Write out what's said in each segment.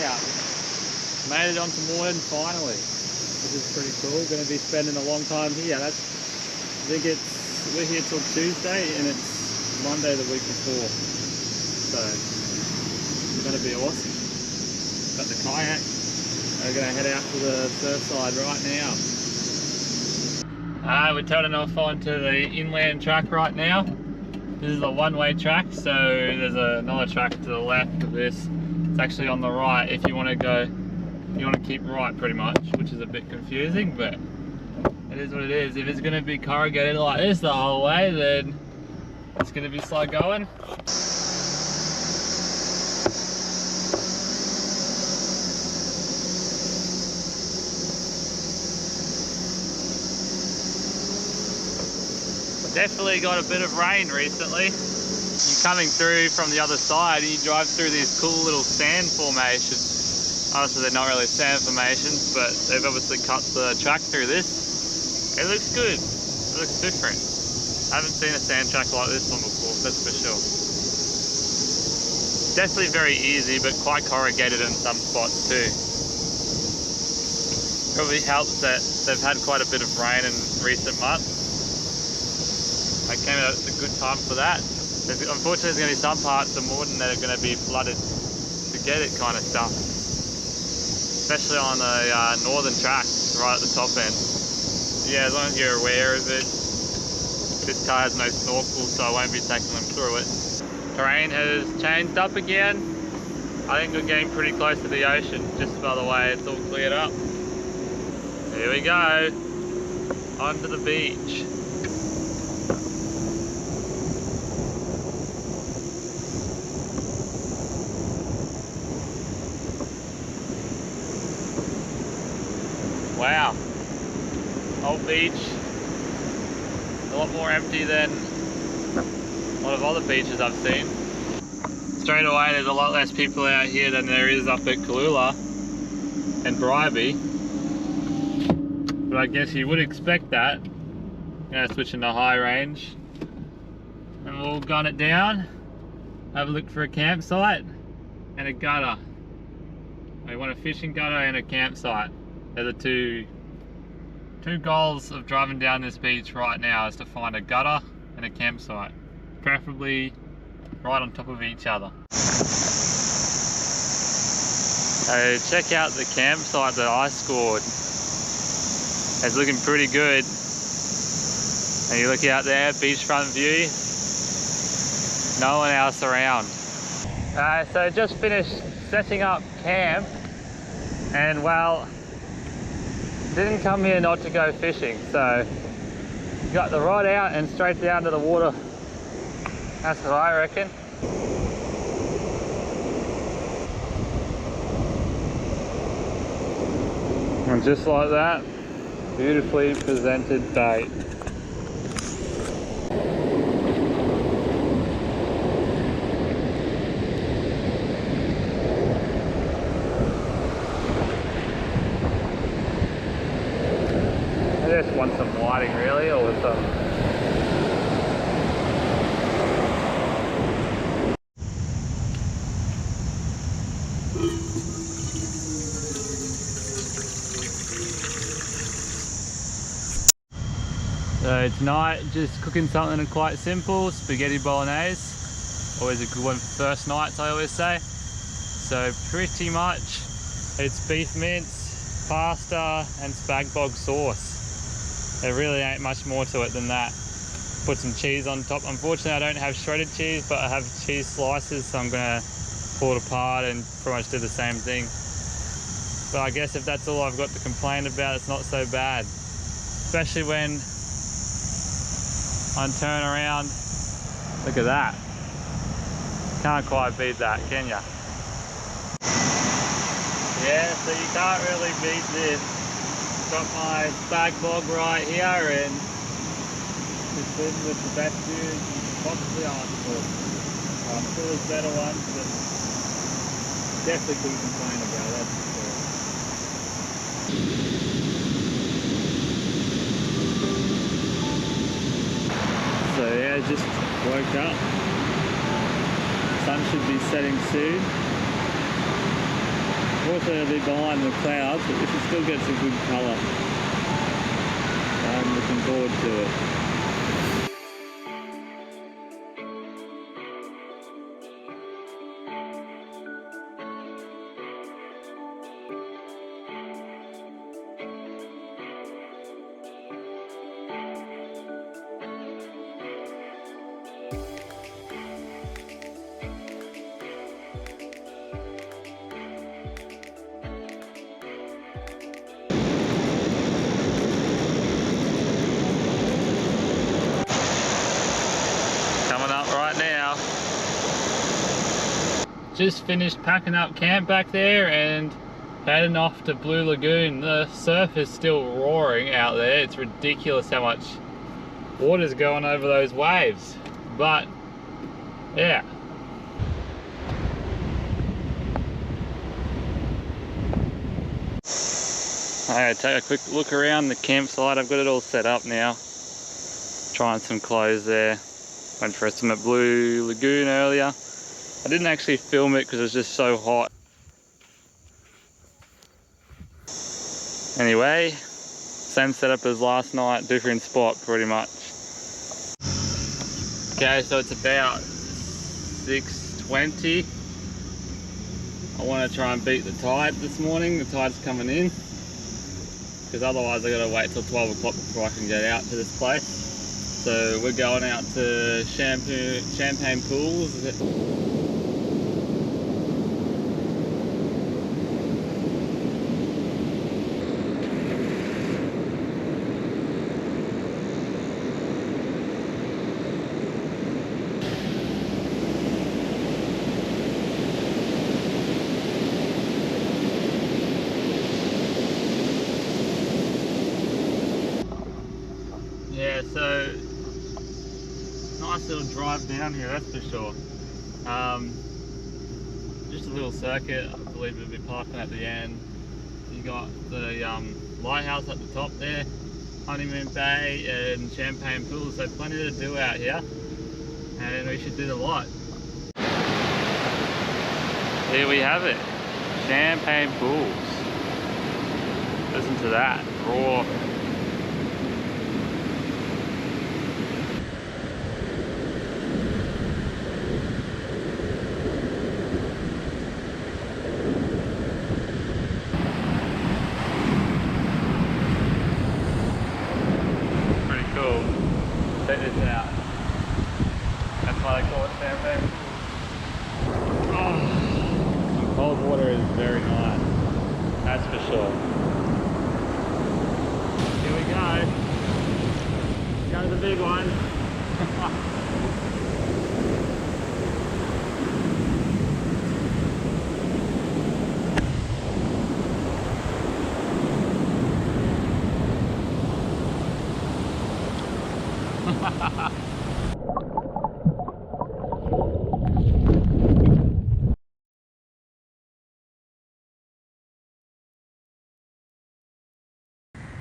out. Made it onto Moreton finally, which is pretty cool. Going to be spending a long time here. I think we're here till Tuesday and it's Monday the week before. So it's going to be awesome. Got the kayak. We're going to head out to the surf side right now. We're turning off onto the inland track right now. This is a one-way track, so there's another track to the left of this. It's actually on the right if you want to go, you want to keep right pretty much, which is a bit confusing, but it is what it is. If it's going to be corrugated like this the whole way, then it's going to be slow going. Definitely got a bit of rain recently. You're coming through from the other side and you drive through these cool little sand formations. Obviously they're not really sand formations, but they've obviously cut the track through this. It looks good. It looks different. I haven't seen a sand track like this one before, that's for sure. Definitely very easy, but quite corrugated in some spots too. Probably helps that they've had quite a bit of rain in recent months. I came out at a good time for that. Unfortunately, there's going to be some parts of Moreton that are going to be flooded to get it kind of stuff. Especially on the northern track, right at the top end. Yeah, as long as you're aware of it. This car has no snorkel, so I won't be taking them through it. Terrain has changed up again. I think we're getting pretty close to the ocean, just by the way it's all cleared up. Here we go, onto the beach. Wow, old beach, a lot more empty than a lot of other beaches I've seen. Straight away there's a lot less people out here than there is up at Kalula and Bribie. But I guess you would expect that. I'm going to switch into high range and we'll gun it down, have a look for a campsite and a gutter. We want a fishing gutter and a campsite. They're the two goals of driving down this beach right now, is to find a gutter and a campsite, preferably right on top of each other. So check out the campsite that I scored. It's looking pretty good. And you look out there, beachfront view, no one else around. So just finished setting up camp, and well, didn't come here not to go fishing, so got the rod out and straight down to the water. That's what I reckon. And just like that, beautifully presented bait. I just want some whiting really, or some. So tonight, just cooking something quite simple, spaghetti bolognese. Always a good one for first nights, I always say. So pretty much, it's beef mince, pasta, and spag bog sauce. There really ain't much more to it than that. Put some cheese on top. Unfortunately, I don't have shredded cheese, but I have cheese slices, so I'm gonna pull it apart and pretty much do the same thing. But I guess if that's all I've got to complain about, it's not so bad. Especially when I turn around, look at that. Can't quite beat that, can ya? Yeah, so you can't really beat this. Got my spag bog right here and just in with the best view you can possibly ask for. I'm sure there's better ones, but definitely couldn't complain about that. So yeah, just woke up. Sun should be setting soon. Unfortunately, it'll be behind the clouds, but this still gets a good colour. I'm looking forward to it. Coming up right now. Just finished packing up camp back there and heading off to Blue Lagoon. The surf is still roaring out there. It's ridiculous how much water's going over those waves. But yeah. Okay, take a quick look around the campsite. I've got it all set up now. Trying some clothes there. Went for a swim at Blue Lagoon earlier. I didn't actually film it because it was just so hot. Anyway, same setup as last night, different spot pretty much. Okay, so it's about 6:20. I want to try and beat the tide this morning. The tide's coming in. Because otherwise I gotta wait till 12 o'clock before I can get out to this place. So we're going out to Champagne Pools. Yeah, so nice little drive down here, that's for sure. Just a little circuit. I believe we'll be parking at the end. You got the lighthouse at the top there, Honeymoon Bay and Champagne Pools, so plenty to do out here, and we should do the lot. Here we have it, Champagne Pools. Listen to that roar. Check this out. That's why they call it Champagne. Oh, cold water is very nice. That's for sure. Here we go. Go to the big one.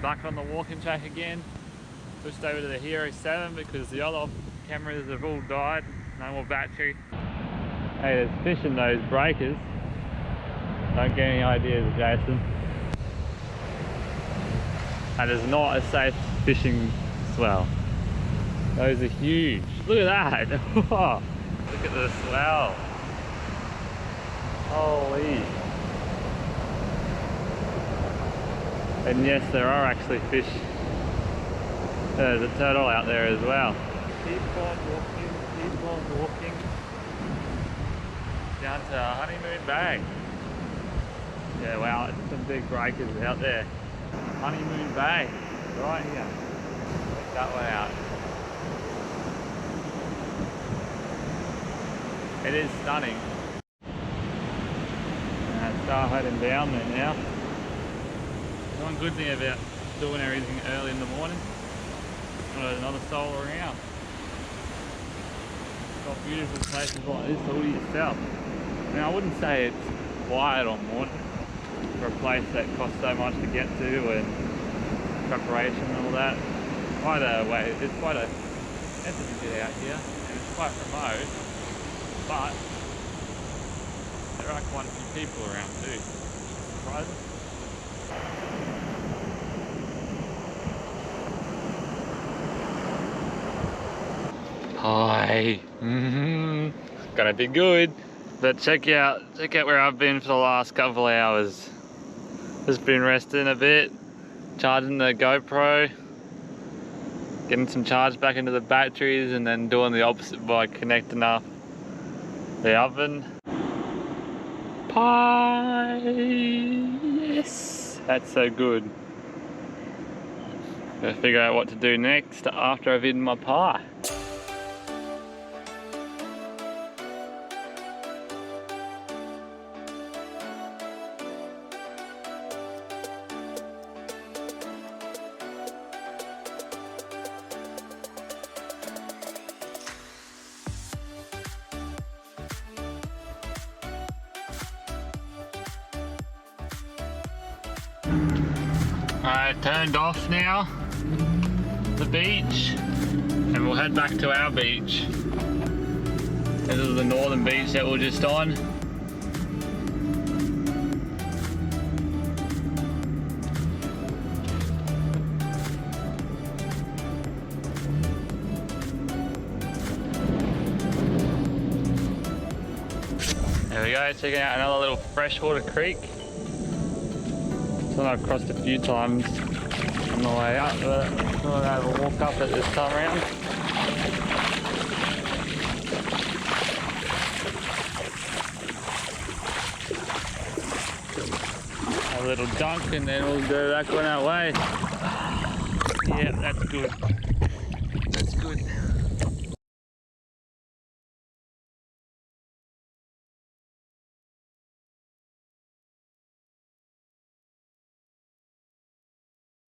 Back on the walking track again. Switched over to the Hero 7 because the other cameras have all died. No more battery. Hey, there's fish in those breakers. Don't get any ideas, Jason. That is not a safe fishing swell. Those are huge. Look at that. Look at the swell. Holy. And yes, there are actually fish. There's a turtle out there as well. Keep on walking. Down to Honeymoon Bay. Yeah, wow, there's some big breakers out there. Honeymoon Bay, right here. Check that one out. It is stunning. And start heading down there now. One good thing about doing everything early in the morning, not another soul around. Got beautiful places like this all to yourself. I mean, I wouldn't say it's quiet on Moreton for a place that costs so much to get to and preparation and all that. Quite a way, it's quite a effort to get out here, and it's quite remote, but there are quite a few people around too. surprising. Hi. Gonna be good. But check out where I've been for the last couple of hours. Just been resting a bit, charging the GoPro, getting some charge back into the batteries, and then doing the opposite by connecting up the oven. Pie! Yes! That's so good. Gotta figure out what to do next after I've eaten my pie. Alright, turned off now, the beach, and we'll head back to our beach. This is the northern beach that we're just on. There we go, checking out another little freshwater creek. I've crossed a few times on the way up, but I'm gonna have a walk up it this time around. A little dunk and then we'll go back on our way. Yeah, that's good.